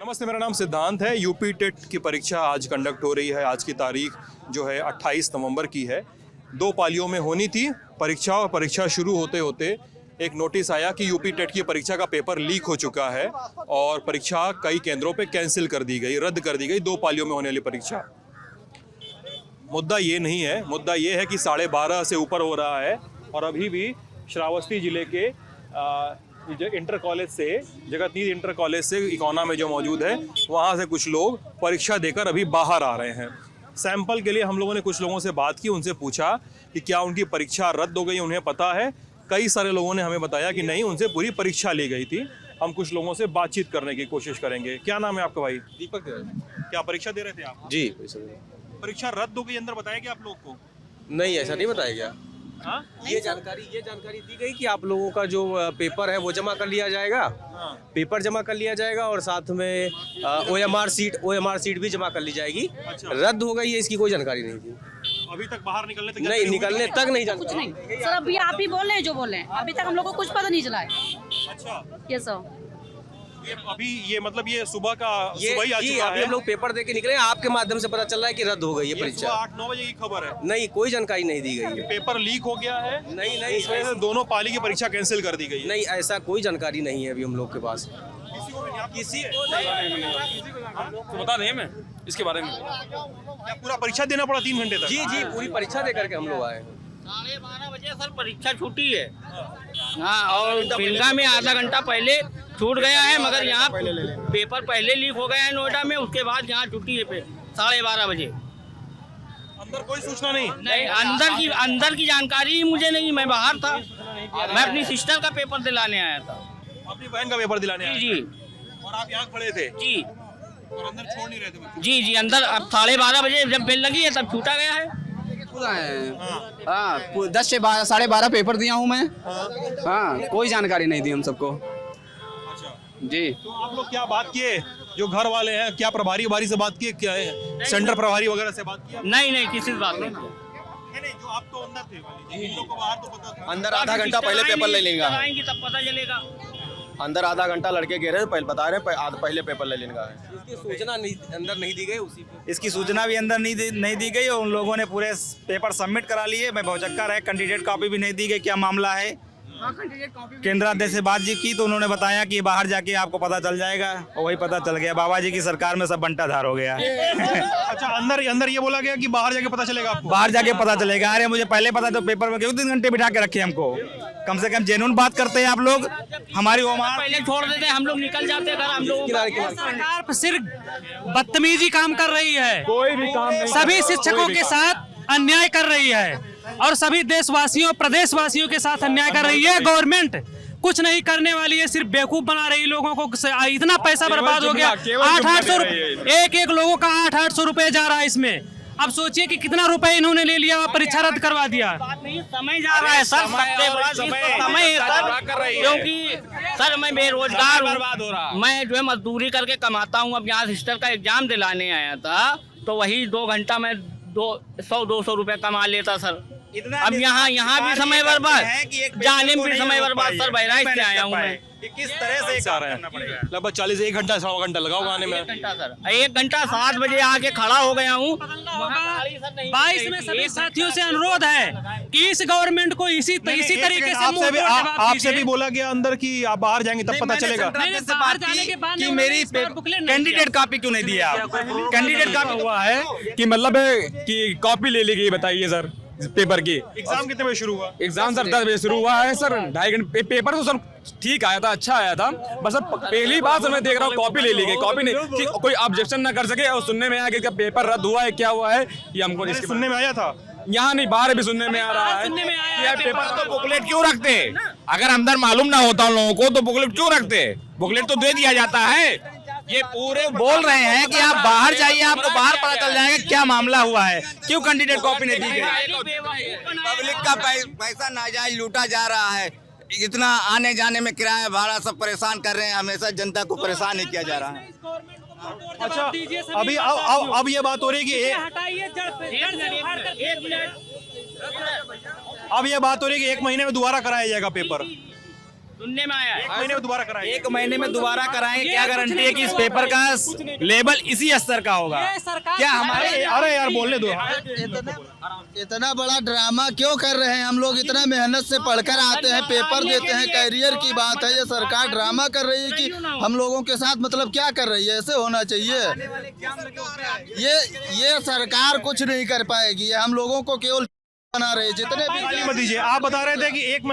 नमस्ते, मेरा नाम सिद्धांत है। यूपी टेट की परीक्षा आज कंडक्ट हो रही है। आज की तारीख जो है 28 नवंबर की है। 2 पालियों में होनी थी परीक्षा और परीक्षा शुरू होते होते एक नोटिस आया कि यूपी टेट की परीक्षा का पेपर लीक हो चुका है और परीक्षा कई केंद्रों पे कैंसिल कर दी गई, रद्द कर दी गई। 2 पालियों में होने वाली परीक्षा। मुद्दा ये नहीं है, मुद्दा ये है कि 12:30 से ऊपर हो रहा है और अभी भी श्रावस्ती जिले के इंटर कॉलेज से, जगतनीत इंटर कॉलेज से इकोना में जो मौजूद है, वहाँ से कुछ लोग परीक्षा देकर अभी बाहर आ रहे हैं। सैंपल के लिए हम लोगों ने कुछ लोगों से बात की, उनसे पूछा कि क्या उनकी परीक्षा रद्द हो गई, उन्हें पता है। कई सारे लोगों ने हमें बताया कि नहीं, उनसे पूरी परीक्षा ली गई थी। हम कुछ लोगों से बातचीत करने की कोशिश करेंगे। क्या नाम है आपका भाई? दीपक। क्या परीक्षा दे रहे थे आप? जी। परीक्षा रद्द हो गई अंदर बताया क्या आप लोग को? नहीं, ऐसा नहीं बताया गया। हाँ? ये जानकारी दी गई कि आप लोगों का जो पेपर है वो जमा कर लिया जाएगा। हाँ। पेपर जमा कर लिया जाएगा और साथ में OMR सीट भी जमा कर ली जाएगी। अच्छा। रद्द हो गई है, इसकी कोई जानकारी नहीं थी। अभी तक बाहर निकलने तक नहीं, निकलने तक नहीं कुछ जानकारी। नहीं सर, अभी आप ही बोल रहे हैं जो बोल रहे हैं। अभी तक हम लोग को कुछ पता नहीं चला है। अच्छा, ये सब ये मतलब ये सुबह ही आ चुका अभी है। हम लोग पेपर दे के निकले हैं, आपके माध्यम से पता चल रहा है कि रद्द हो गई है ये परीक्षा। सुबह 8-9 बजे की खबर है। नहीं, कोई जानकारी नहीं दी गई है। पेपर लीक हो गया है। नहीं, इस वजह से दोनों पाली की परीक्षा कैंसिल कर दी गई है। नहीं, ऐसा कोई जानकारी नहीं है अभी हम लोग के पास। किसी तो बता दें मैं इसके बारे में। पूरा परीक्षा देना पड़ा 3 घंटे तक? जी, पूरी परीक्षा दे करके हम लोग आए। 12:30 बजे सर परीक्षा छूटी है। हाँ, और बिलगा में आधा घंटा पहले छूट गया है, मगर यहाँ पेपर पहले लीक हो गया है नोएडा में, उसके बाद यहाँ छुट्टी है 12:30 बजे। अंदर कोई सूचना नहीं? नहीं, अंदर की जानकारी ही मुझे नहीं। मैं बाहर था, मैं अपनी सिस्टर का पेपर दिलाने आया था। अपनी बहन का पेपर दिलाने आए? जी और आप यहाँ खड़े थे जी और अंदर छोड़ नहीं रहे थे बच्चे? जी अंदर। अब 12:30 बजे जब बेल लगी है तब छूटा गया है। हाँ, 10 से 12:30 पेपर दिया हूँ मैं। हाँ, कोई जानकारी नहीं दी हम सबको। अच्छा, जी। तो आप लोग क्या बात किए? जो घर वाले हैं, क्या प्रभारी से बात किए? क्या है सेंटर प्रभारी वगैरह से बात किया? नहीं, किसी से बात नहीं किया। नहीं, जो आप तो अंदर थे, इन लोगों को बाहर तो पता था। अंदर आधा घंटा पहले पेपर ले लेगा। आएंगे तब पता चलेगा। अंदर आधा घंटा लड़के कह रहे हैं, बता रहे हैं पहले पेपर ले लेने का है। इसकी सूचना अंदर नहीं दी गई उसी पे। इसकी सूचना भी अंदर नहीं दी गई और उन लोगों ने पूरे पेपर सबमिट करा लिए। मैं भौचक्कर है, कैंडिडेट कॉपी भी नहीं दी गई। क्या मामला है? केंद्राध्यक्ष से बातचीत की तो उन्होंने बताया कि बाहर जाके आपको पता चल जाएगा, और वही पता चल गया। बाबा जी की सरकार में सब बंटाधार हो गया। अच्छा, अंदर ये बोला गया कि बाहर जाके पता चलेगा आपको? बाहर जाके पता चलेगा। अरे मुझे पहले पता तो पेपर में क्यों 3 घंटे बिठा के रखे हमको? कम से कम जेन्युइन बात करते हैं आप लोग। हमारी ओमार पहले छोड़ देते, हम लोग निकल जाते घर। हम लोग सरकार सिर्फ बदतमीजी काम कर रही है। कोई भी काम नहीं। सभी शिक्षकों के साथ अन्याय कर रही है और सभी देशवासियों, प्रदेशवासियों के साथ अन्याय कर रही है। गवर्नमेंट कुछ नहीं करने वाली है, सिर्फ बेवकूफ बना रही लोगों को। इतना पैसा बर्बाद हो गया, 800 रुपए एक लोगों का 800 रुपए जा रहा है इसमें। अब सोचिए कि कितना रुपए इन्होंने ले लिया, परीक्षा रद्द करवा दिया। समय जा रहा है सर, सबसे बड़ा समय है सर, क्योंकि सर मैं बेरोजगार हूँ। मैं जो है मजदूरी करके कमाता हूँ। अब यहाँ सिस्टर का एग्जाम दिलाने आया था तो वही 2 घंटा में 100-200 रुपए कमा लेता सर। अब यहाँ भी समय बर्बाद, जाने में भी समय बर्बाद सर। बहराइच से आया हूँ मैं। किस तरह से आ रहे हैं? लगभग 40 1 घंटा 1.25 घंटा लगा होगा आने में। 1 घंटा सर, 1 घंटा 7 बजे आके खड़ा हो गया हूँ। 22 में सभी साथियों से अनुरोध है कि इस गवर्नमेंट को इसी तरीके से आपसे भी बोला गया अंदर कि आप बाहर जाएंगे तब पता चलेगा। बाहर जाने के बाद कि मेरी कैंडिडेट कॉपी क्यों नहीं दिया आप? कैंडिडेट कॉपी हुआ है कि मतलब कि कॉपी ले ली गई। बताइए सर, पेपर की एग्जाम कितने बजे शुरू हुआ? एग्जाम सर 10 बजे शुरू हुआ है सर। 2.5 घंटे पेपर तो सर ठीक आया था, अच्छा आया था। बस अब पहली बार सर मैं देख रहा हूँ कॉपी ले ली गई। कॉपी नहीं कि कोई ऑब्जेक्शन ना कर सके और सुनने में आया कि पेपर रद्द हुआ है, क्या हुआ है ये हमको सुनने में आया था। यहाँ नहीं, बाहर भी सुनने में आ रहा है। यार पेपर तो बुकलेट क्यों रखते हैं? अगर अंदर मालूम ना होता उन लोगों को तो बुकलेट क्यों रखते हैं? बुकलेट तो दे दिया जाता है। ये पूरे बोल रहे हैं कि आप बाहर जाइए, आपको बाहर पता चल जाएगा क्या मामला हुआ है। क्यों कैंडिडेट कॉपी नहीं दी गई? पब्लिक का पैसा नाजायज लूटा जा रहा है। इतना आने जाने में किराया भाड़ा सब परेशान कर रहे हैं। हमेशा जनता को परेशान ही किया जा रहा है। अच्छा, अभी अब ये बात हो रही है कि 1 महीने में दोबारा कराया जाएगा पेपर। सुनने में आया है। 1 महीने में दोबारा कराएंगे। 1 महीने में दोबारा कराएंगे, क्या गारंटी है कि इस पेपर का लेवल इसी स्तर का होगा? क्या हमारे अरे यार बोलने दो। इतना बड़ा ड्रामा क्यों कर रहे हैं? हम लोग इतना मेहनत से पढ़कर आते हैं, पेपर देते हैं, कैरियर की बात है। ये सरकार ड्रामा कर रही है कि हम लोगों के साथ, मतलब क्या कर रही है? ऐसे होना चाहिए। ये सरकार कुछ नहीं कर पाएगी, ये हम लोगों को केवल बना रहे हैं। जितने भी मत दीजिए, आप बता रहे थे कि 1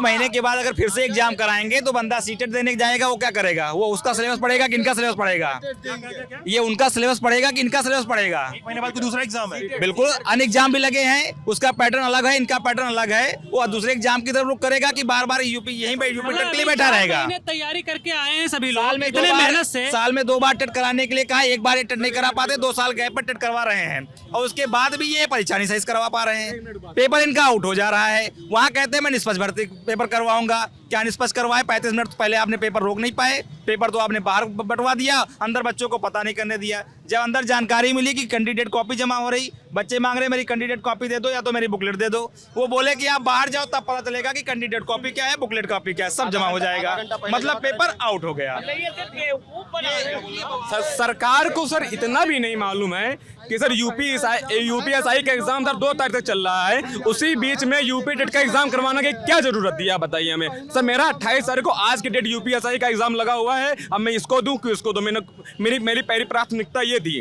महीने के बाद अगर फिर से एग्जाम कराएंगे तो बंदा सीटेट देने जाएगा, वो क्या करेगा? वो उसका सिलेबस पढ़ेगा कि इनका सिलेबस पढ़ेगा? ये उनका सिलेबस पढ़ेगा कि इनका सिलेबस पढ़ेगा? 1 महीने बाद कोई दूसरा एग्जाम है। बिल्कुल, अन्य एग्जाम भी लगे हैं, उसका पैटर्न अलग है, इनका पैटर्न अलग है। वो दूसरे एग्जाम की तरफ रुख करेगा कि बार बार यूपी यहीं पे यूपी टेट के लिए बैठा रहेगा? तैयारी करके आए हैं सभी लोग, साल में इतने मेहनत से। साल में 2 बार टेट कराने के लिए कहा, 1 बार टेट नहीं करा पाते, 2 साल गैप पर टेट करवा रहे हैं, और उसके बाद भी ये परीक्षा नहीं सही से करवा पा रहे हैं। पेपर इनका आउट हो जा रहा है। वहाँ कहते हैं मैं निष्पक्ष भर्ती पेपर करवाऊंगा। क्या निष्पक्ष करवाए? 35 मिनट पहले आपने पेपर रोक नहीं पाए, पेपर तो आपने बाहर बंटवा दिया, अंदर बच्चों को पता नहीं करने दिया। जब अंदर जानकारी मिली कि कैंडिडेट कॉपी जमा हो रही, बच्चे मांग रहे मेरी कैंडिडेट कॉपी दे दो या तो मेरी बुकलेट दे दो। वो बोले कि आप बाहर जाओ, तब पता चलेगा कि कैंडिडेट कॉपी क्या है, बुकलेट कॉपी क्या है, सब जमा हो जाएगा। मतलब पेपर आउट हो गया। सरकार को सर इतना भी नहीं मालूम है कि सर यूपीएसआई का एग्जाम सर 2 तारीख तक चल रहा है, उसी बीच में यूपी टेट का एग्जाम करवाने की क्या जरूरत थी? आप बताइए हमें। सर मेरा 28 तारीख को आज की डेट यूपीएसआई का एग्जाम लगा हुआ है, अब मैं इसको दूं कि इसको दूं? मेरी पहली प्राथमिकता ये थी,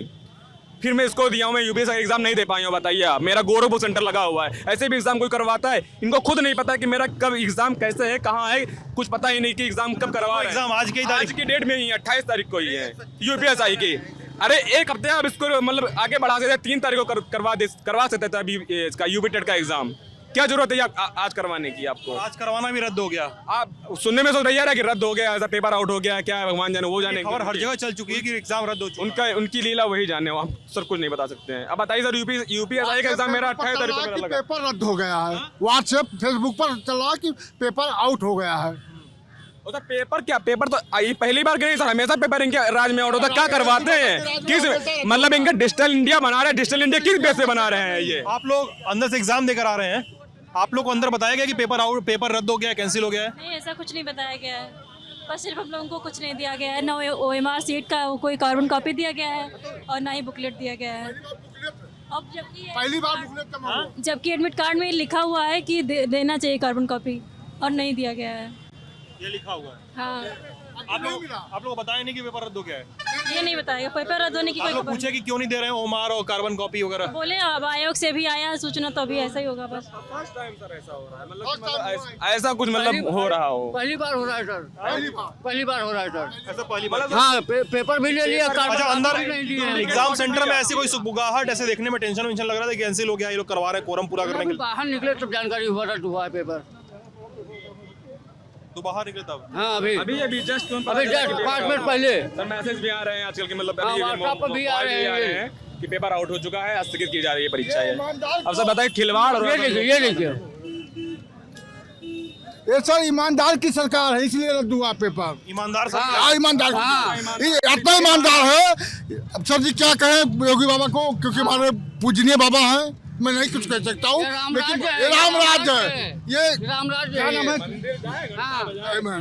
फिर मैं इसको दिया हूं। मैं यूपीएसआई का एग्जाम नहीं दे पाई हूं, बताइए आप। मेरा गोरखपुर सेंटर लगा हुआ है, ऐसे भी एग्जाम कोई करवाता है? इनको खुद नहीं पता कि मेरा कब एग्जाम कैसे है, कहाँ है, कुछ पता ही नहीं कि एग्जाम कब करवा रहे हैं। एग्जाम आज की डेट में ही 28 तारीख को ही है यूपीएसआई की। अरे 1 हफ्ते आप इसको मतलब आगे बढ़ा सकते, 3 तारीख को करवा सकते थे अभी इसका यूपी टेट का एग्जाम। क्या जरूरत है आज करवाने की? आपको आज करवाना भी रद्द हो गया। आप सुनने में सोच रही है कि रद्द हो गया, ऐसा पेपर आउट हो गया, क्या है भगवान जाने, वो जाने। खबर हर जगह चल चुकी है कि एग्जाम रद्द हो चुका है। उनकी लीला वही जाने, आप सर कुछ नहीं बता सकते हैं। अब बताइए सर, यूपीएसआई का एग्जाम मेरा 28 तारीख को मेरा लगा। पेपर रद्द हो गया है, व्हाट्सएप फेसबुक पर चला कि पेपर आउट हो गया है। सर पेपर क्या? पेपर तो पहली बार नहीं सर, हमेशा पेपर इनके राज्य में आउट होता है। क्या करवाते हैं? किस मतलब इनका डिजिटल इंडिया बना रहे हैं? डिजिटल इंडिया किस बेस पे बना रहे हैं ये? आप लोग अंदर से एग्जाम देकर आ रहे हैं, आप लोग को अंदर बताया गया कि पेपर रद्द हो गया है, कैंसिल हो गया है? नहीं, ऐसा कुछ नहीं बताया गया है। बस सिर्फ हम लोगों को कुछ नहीं दिया गया है, ना OMR सीट का कोई कार्बन कॉपी दिया गया है और ना ही बुकलेट दिया गया है। अब पहली बार बुकलेट जबकि एडमिट कार्ड में लिखा हुआ है कि देना चाहिए कार्बन कॉपी, और नहीं दिया गया है। ये लिखा हुआ है। हाँ, आप लोग को बताया नहीं कि पेपर रद्द हो गया है? ये नहीं बताएगा पेपर रद्द होने की कोई आप लोग खबर पूछे कि क्यों नहीं दे रहे हैं OMR और कार्बन कॉपी वगैरह? बोले अब आयोग से भी आया है सूचना, तो अभी ऐसा ही होगा बस। फर्स्ट टाइम सर ऐसा हो रहा है, मतलब ऐसा कुछ मतलब हो रहा हो। पहली बार हो रहा है सर, पहली बार हो रहा है सर। ऐसा पहली बार? हाँ, पेपर भी ले लिया, अच्छा, अंदर एग्जाम सेंटर में ऐसी कोई सुगबुगाहट, ऐसे देखने में टेंशन लग रहा था, कैंसिल हो गया, ये लोग करवा रहे हैं कोरम पूरा करने के लिए? बाहर निकले तब जानकारी हुआ था, हुआ है पेपर। तो बाहर निकले तब? हाँ, अभी जस्ट 5 मिनट पहले सर मैसेज भी आ रहे हैं आजकल के, मतलब WhatsApp पर भी आ रहे हैं कि पेपर आउट हो चुका है, स्थगित की जा रही है परीक्षा। अब सर बताइए, खिलवाड़ और ये देखिए ये सर ईमानदार की सरकार है, इसलिए रद्द हुआ पेपर। ईमानदार सर? हाँ, ईमानदार, इतना ईमानदार है। अब सर जी क्या कहें योगी बाबा को, क्योंकि हमारे पूजनीय बाबा हैं, मैं नहीं कुछ कह सकता हूँ, लेकिन ये रामराज है, ये रामराज क्या नाम है?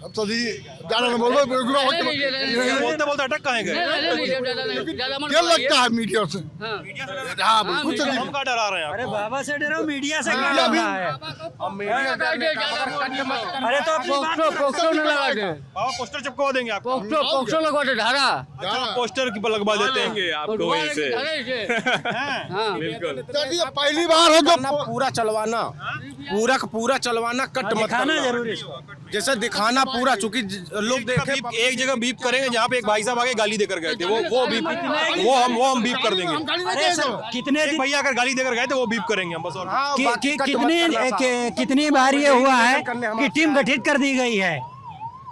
अब सर जी ज्यादा न बोलो, योगी बाबा बोलते बोलते अटक कहाँ गए? क्या लगता है मीडिया से? हाँ, बिल्कुल सर जी। हम का डरा रहे हैं? अरे बाबा से डरो, मीडिया से अरे तो पोस्टर न लगा दे, पोस्टर चिपकवा देंगे आपको। पोस्टर लगवा दे, धारा पोस्टर की लगवा देते हैं आपको वहीं से। बिल्कुल पहली बार है जो पूरा चलवाना, पूरा चलवाना, कट मत करना जरूरी। जैसे दिखाना पूरा, चूंकि लोग देखे एक जगह बीप करेंगे जहाँ पे एक भाई साहब आगे गाली देकर गए थे, वो बीप, वो हम बीप कर देंगे। कितने एक भैया अगर गाली देकर गए थे वो बीप करेंगे हम बस। और कितनी बार ये हुआ है कि टीम गठित कर दी गई है,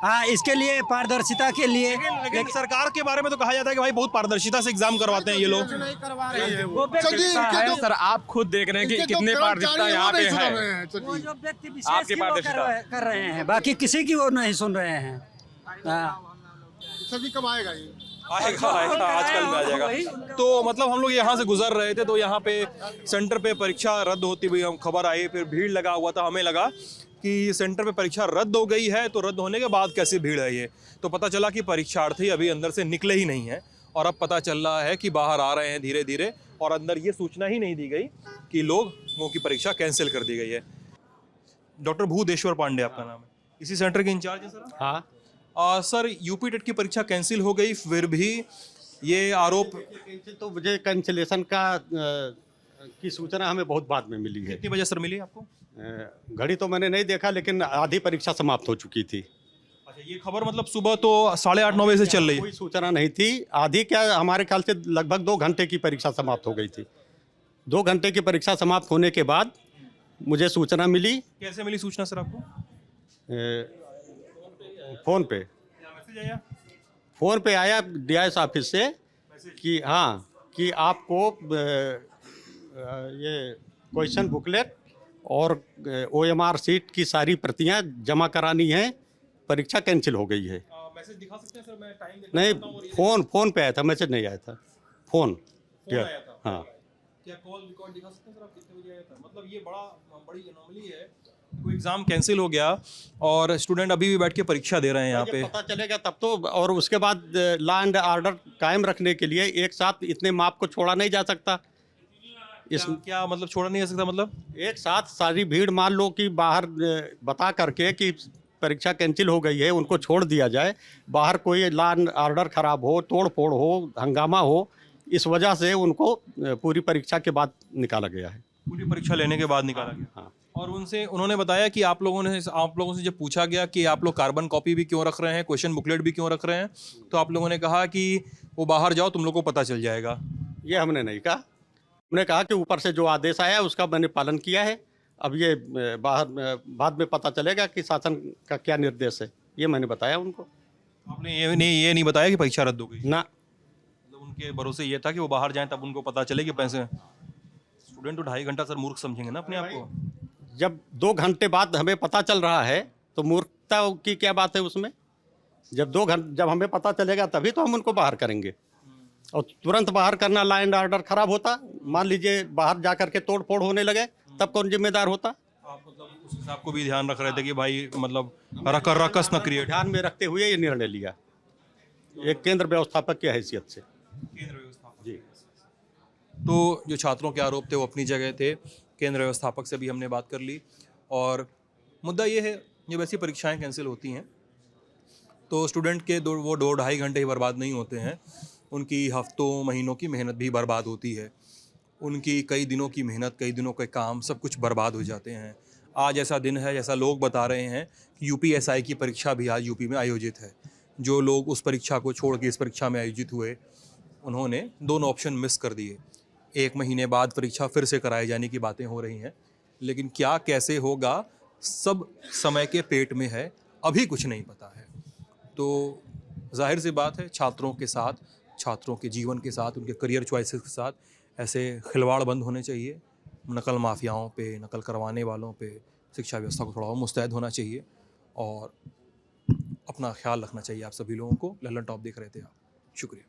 हाँ, इसके लिए पारदर्शिता के लिए। लेकिन सरकार के बारे में तो कहा जाता है कि भाई बहुत पारदर्शिता से एग्जाम करवाते हैं ये लोग। सर आप खुद देख रहे हैं कि कितनी पारदर्शिता यहाँ पे है। जो व्यक्ति आपकी पारदर्शिता कर रहे हैं, बाकी किसी की वो नहीं सुन रहे हैं। सर जी कब आएगा ये? आएगा आजकल में आ जाएगा। तो मतलब हम लोग यहाँ से गुजर रहे थे तो यहाँ पे सेंटर पे परीक्षा रद्द होती हुई हम खबर आई, फिर भीड़ लगा हुआ था। हमें लगा कि सेंटर पे परीक्षा रद्द हो गई है, तो रद्द होने के बाद कैसी भीड़ है ये। तो पता चला कि परीक्षार्थी अभी अंदर से निकले ही नहीं हैं और अब पता चल रहा है कि बाहर आ रहे हैं धीरे धीरे, और अंदर ये सूचना ही नहीं दी गई कि लोगों की परीक्षा कैंसिल कर दी गई है। डॉक्टर भूदेश्वर पांडे आपका नाम है, इसी सेंटर के इंचार्ज है सर? हाँ सर यूपी टेट की परीक्षा कैंसिल हो गई, फिर भी ये आरोप। तो मुझे कैंसिलेशन का की सूचना हमें बहुत बाद में मिली है। कितनी बजे सर मिली आपको? घड़ी तो मैंने नहीं देखा, लेकिन आधी परीक्षा समाप्त हो चुकी थी। अच्छा, ये खबर मतलब सुबह तो 8:30-9 बजे से चल रही है? कोई सूचना नहीं थी। आधी क्या, हमारे ख्याल से लगभग 2 घंटे की परीक्षा समाप्त हो गई थी। 2 घंटे की परीक्षा समाप्त होने के बाद मुझे सूचना मिली। कैसे मिली सूचना सर आपको? फ़ोन पे मैसेज आया? फ़ोन पे आया DIS ऑफिस से कि हाँ, कि आपको ये क्वेश्चन बुकलेट और OMR सीट की सारी प्रतियां जमा करानी है, परीक्षा कैंसिल हो गई है। मैसेज दिखा सकते हैं सर? मैं टाइम देखना नहीं, चाहता हूँ और ये फ़ोन पे आया था, मैसेज नहीं आया था। फ़ोन आया था। हाँ। क्या कॉल रिकॉर्ड दिखा सकते हैं सर आप कितने बजे आया था? मतलब ये बड़ी एनोमली है, कोई एग्जाम कैंसिल हो गया और स्टूडेंट अभी भी बैठ के परीक्षा दे रहे हैं यहाँ पे। पता चलेगा तब तो। और उसके बाद लॉ एंड ऑर्डर कायम रखने के लिए एक साथ इतने माप को छोड़ा नहीं जा सकता। क्या मतलब छोड़ा नहीं जा सकता? मतलब एक साथ सारी भीड़ मान लो कि बाहर बता करके कि परीक्षा कैंसिल हो गई है, उनको छोड़ दिया जाए। बाहर कोई लॉ एंड ऑर्डर खराब हो, तोड़ फोड़ हो, हंगामा हो, इस वजह से उनको पूरी परीक्षा के बाद निकाला गया है। पूरी परीक्षा लेने के बाद निकाला गया। हाँ। और उन्होंने बताया कि आप लोगों से जब पूछा गया कि आप लोग कार्बन कॉपी भी क्यों रख रहे हैं, क्वेश्चन बुकलेट भी क्यों रख रहे हैं, तो आप लोगों ने कहा कि वो बाहर जाओ, तुम लोग को पता चल जाएगा। ये हमने नहीं कहा। हमने कहा कि ऊपर से जो आदेश आया उसका मैंने पालन किया है। अब ये बाहर बाद में पता चलेगा कि शासन का क्या निर्देश है, ये मैंने बताया उनको। आपने ये नहीं बताया कि परीक्षा रद्द हो गई? ना, मतलब उनके भरोसे ये था कि वो बाहर जाएं तब उनको पता चले कि पैसे। स्टूडेंट तो 2.5 घंटा सर मूर्ख समझेंगे ना अपने आप को। जब 2 घंटे बाद हमें पता चल रहा है तो मूर्खता की क्या बात है उसमें? जब हमें पता चलेगा तभी तो हम उनको बाहर करेंगे। और तुरंत बाहर करना, लॉ एंड ऑर्डर खराब होता। मान लीजिए बाहर जा करके तोड़ फोड़ होने लगे, तब कौन जिम्मेदार होता? आप मतलब उस हिसाब को भी ध्यान रख रहे थे कि भाई मतलब रकस न क्रिएट। ध्यान में रखते हुए ये निर्णय लिया, एक केंद्र व्यवस्थापक की हैसियत से। केंद्र व्यवस्थापक जी। तो जो छात्रों के आरोप थे वो अपनी जगह थे, केंद्र व्यवस्थापक से भी हमने बात कर ली। और मुद्दा ये है, जब ऐसी परीक्षाएं कैंसिल होती हैं तो स्टूडेंट के 2-2.5 घंटे ही बर्बाद नहीं होते हैं, उनकी हफ्तों महीनों की मेहनत भी बर्बाद होती है। उनकी कई दिनों की मेहनत, कई दिनों के काम, सब कुछ बर्बाद हो जाते हैं। आज ऐसा दिन है, जैसा लोग बता रहे हैं कि UPSI की परीक्षा भी आज यूपी में आयोजित है। जो लोग उस परीक्षा को छोड़ के इस परीक्षा में आयोजित हुए, उन्होंने दोनों ऑप्शन मिस कर दिए। 1 महीने बाद परीक्षा फिर से कराए जाने की बातें हो रही हैं, लेकिन क्या कैसे होगा सब समय के पेट में है, अभी कुछ नहीं पता है। तो जाहिर सी बात है, छात्रों के साथ, छात्रों के जीवन के साथ, उनके करियर चॉइसेस के साथ ऐसे खिलवाड़ बंद होने चाहिए। नकल माफियाओं पे, नकल करवाने वालों पे शिक्षा व्यवस्था को थोड़ा और मुस्तैद होना चाहिए और अपना ख्याल रखना चाहिए आप सभी लोगों को। ललन टॉप देख रहे थे आप, शुक्रिया।